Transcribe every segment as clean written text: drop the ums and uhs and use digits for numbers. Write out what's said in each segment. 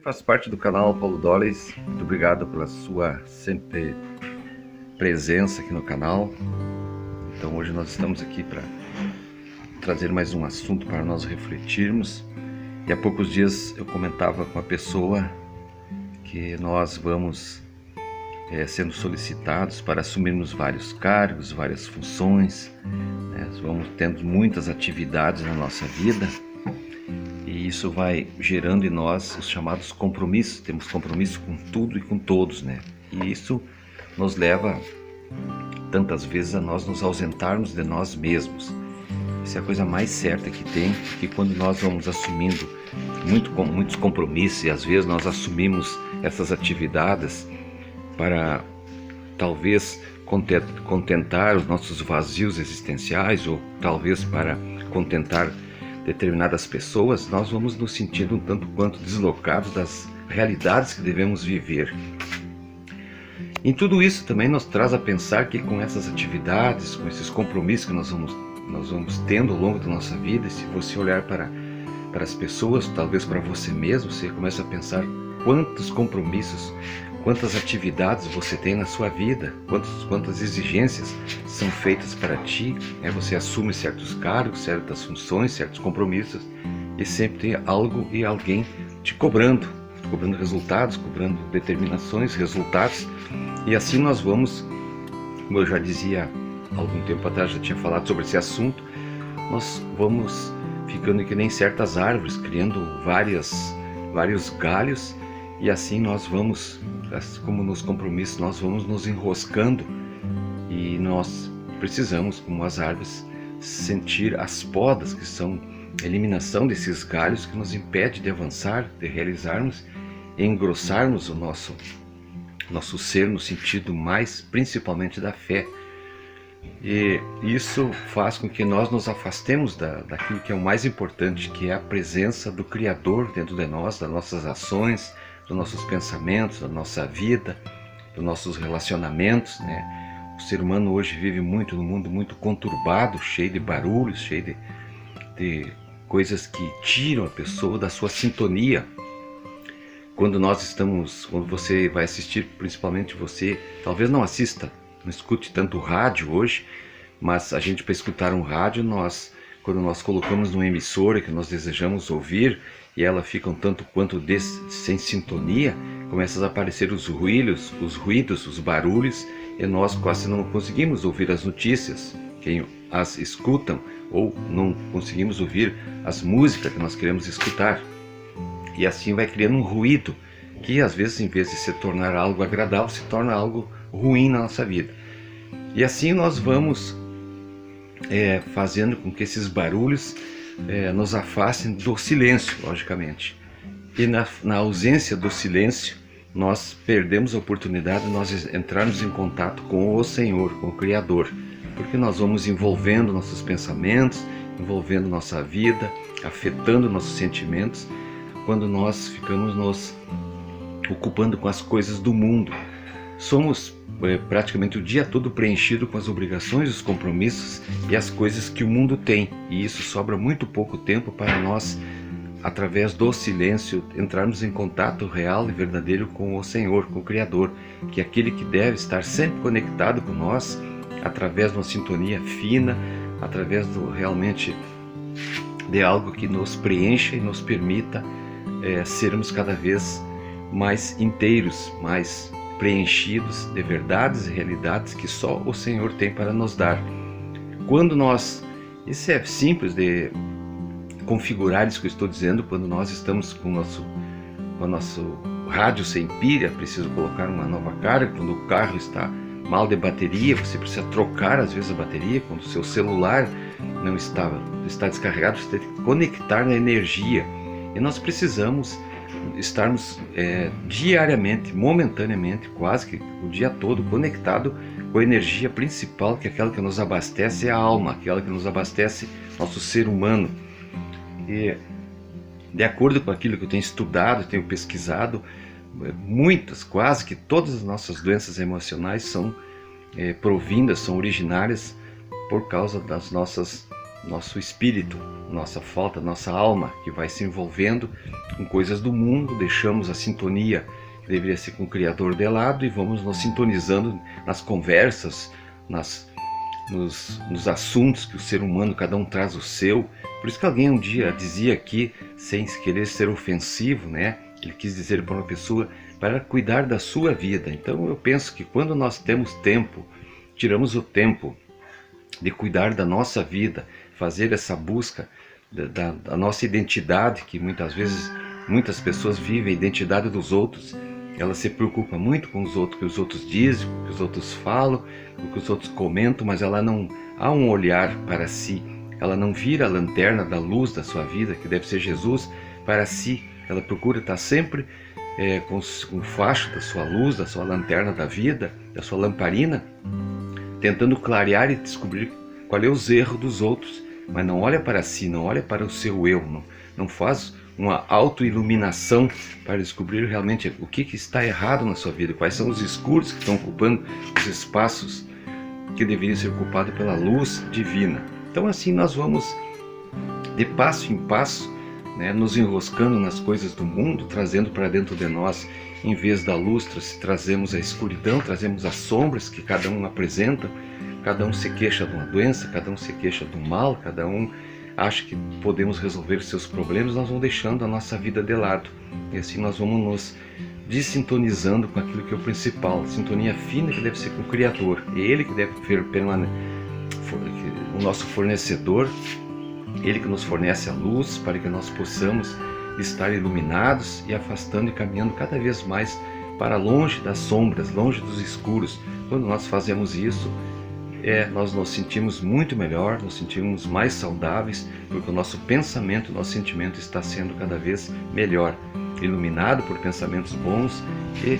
Faço parte do canal Paulo Doles. Muito obrigado pela sua sempre presença aqui no canal. Então hoje nós estamos aqui para trazer mais um assunto para nós refletirmos. E há poucos dias eu comentava com a pessoa que nós vamos sendo solicitados para assumirmos vários cargos, várias funções, né? Vamos tendo muitas atividades na nossa vida. E isso vai gerando em nós os chamados compromissos. Temos compromisso com tudo e com todos, né? E isso nos leva tantas vezes a nós nos ausentarmos de nós mesmos. Essa é a coisa mais certa que tem, que quando nós vamos assumindo muitos compromissos, e às vezes nós assumimos essas atividades para talvez contentar os nossos vazios existenciais, ou talvez para contentar determinadas pessoas, nós vamos nos sentindo um tanto quanto deslocados das realidades que devemos viver. Em tudo isso também nos traz a pensar que com essas atividades, com esses compromissos que nós vamos tendo ao longo da nossa vida, e se você olhar para as pessoas, talvez para você mesmo, você começa a pensar quantos compromissos, quantas atividades você tem na sua vida, quantas exigências são feitas para ti. Você assume certos cargos, certas funções, certos compromissos, e sempre tem algo e alguém te cobrando resultados, cobrando determinações, resultados. E assim nós vamos, como eu já dizia há algum tempo atrás, já tinha falado sobre esse assunto, nós vamos ficando que nem certas árvores, criando vários galhos, e assim nós vamos, como nos compromissos, nós vamos nos enroscando, e nós precisamos, como as árvores, sentir as podas, que são a eliminação desses galhos que nos impede de avançar, de realizarmos e engrossarmos o nosso ser no sentido mais, principalmente da fé. E isso faz com que nós nos afastemos daquilo que é o mais importante, que é a presença do Criador dentro de nós, das nossas ações, dos nossos pensamentos, da nossa vida, dos nossos relacionamentos, né? O ser humano hoje vive muito num mundo muito conturbado, cheio de barulhos, cheio de coisas que tiram a pessoa da sua sintonia. Quando você vai assistir, principalmente você, talvez não escute tanto rádio hoje, mas a gente, para escutar um rádio, quando nós colocamos numa emissora que nós desejamos ouvir, e ela fica um tanto quanto sem sintonia, começam a aparecer os ruídos, os barulhos, e nós quase não conseguimos ouvir as notícias, quem as escutam, ou não conseguimos ouvir as músicas que nós queremos escutar. E assim vai criando um ruído, que às vezes, em vez de se tornar algo agradável, se torna algo ruim na nossa vida. E assim nós vamos fazendo com que esses barulhos nos afastem do silêncio, logicamente. E na ausência do silêncio, nós perdemos a oportunidade de nós entrarmos em contato com o Senhor, com o Criador, porque nós vamos envolvendo nossos pensamentos, envolvendo nossa vida, afetando nossos sentimentos, quando nós ficamos nos ocupando com as coisas do mundo. Somos praticamente o dia todo preenchido com as obrigações, os compromissos e as coisas que o mundo tem, e isso sobra muito pouco tempo para nós, através do silêncio, entrarmos em contato real e verdadeiro com o Senhor, com o Criador, que é aquele que deve estar sempre conectado com nós, através de uma sintonia fina, através realmente de algo que nos preencha e nos permita sermos cada vez mais inteiros, mais preenchidos de verdades e realidades que só o Senhor tem para nos dar. Isso é simples de configurar, isso que eu estou dizendo, quando nós estamos com o nosso rádio sem pilha, preciso colocar uma nova carga, quando o carro está mal de bateria, você precisa trocar às vezes a bateria, quando o seu celular não está descarregado, você tem que conectar na energia. E nós precisamos estarmos diariamente, momentaneamente, quase que o dia todo, conectado com a energia principal, que é aquela que nos abastece a alma, aquela que nos abastece nosso ser humano. E de acordo com aquilo que eu tenho estudado, tenho pesquisado, quase que todas as nossas doenças emocionais são provindas, são originárias por causa das nossas nosso espírito, nossa falta, nossa alma, que vai se envolvendo com coisas do mundo, deixamos a sintonia que deveria ser com o Criador de lado e vamos nos sintonizando nas conversas, nos assuntos que o ser humano, cada um traz o seu. Por isso que alguém um dia dizia aqui, sem querer ser ofensivo, né? Ele quis dizer para uma pessoa para cuidar da sua vida. Então eu penso que quando nós temos tempo, tiramos o tempo de cuidar da nossa vida, fazer essa busca da nossa identidade, que muitas vezes muitas pessoas vivem a identidade dos outros. Ela se preocupa muito com os outros, o que os outros dizem, o que os outros falam, o que os outros comentam, mas ela não há um olhar para si. Ela não vira a lanterna da luz da sua vida, que deve ser Jesus, para si. Ela procura estar sempre com o facho da sua luz, da sua lanterna da vida, da sua lamparina, tentando clarear e descobrir qual é os erros dos outros, mas não olha para si, não olha para o seu eu, não faz uma autoiluminação para descobrir realmente o que está errado na sua vida, quais são os escuros que estão ocupando os espaços que deveriam ser ocupados pela luz divina. Então assim nós vamos de passo em passo, né, nos enroscando nas coisas do mundo, trazendo para dentro de nós, em vez da luz, trazemos a escuridão, trazemos as sombras que cada um apresenta. Cada um se queixa de uma doença, cada um se queixa do mal, cada um acha que podemos resolver seus problemas. Nós vamos deixando a nossa vida de lado e assim nós vamos nos desintonizando com aquilo que é o principal, sintonia fina que deve ser com o Criador. É Ele que deve ser o nosso fornecedor, Ele que nos fornece a luz para que nós possamos estar iluminados e afastando e caminhando cada vez mais para longe das sombras, longe dos escuros. Quando nós fazemos isso, nós nos sentimos muito melhor, nos sentimos mais saudáveis, porque o nosso pensamento, o nosso sentimento está sendo cada vez melhor, iluminado por pensamentos bons e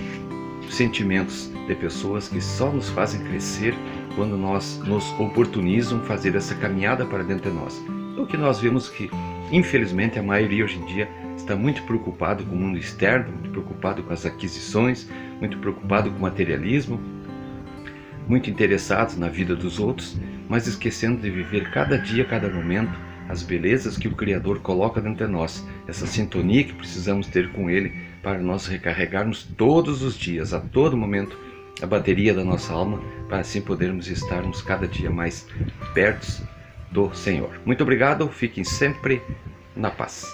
sentimentos de pessoas que só nos fazem crescer quando nós nos oportunizam fazer essa caminhada para dentro de nós. O que nós vemos que, infelizmente, a maioria hoje em dia está muito preocupado com o mundo externo, muito preocupado com as aquisições, muito preocupado com o materialismo, muito interessados na vida dos outros, mas esquecendo de viver cada dia, cada momento, as belezas que o Criador coloca dentro de nós, essa sintonia que precisamos ter com Ele para nós recarregarmos todos os dias, a todo momento, a bateria da nossa alma, para assim podermos estarmos cada dia mais perto do Senhor. Muito obrigado, fiquem sempre na paz.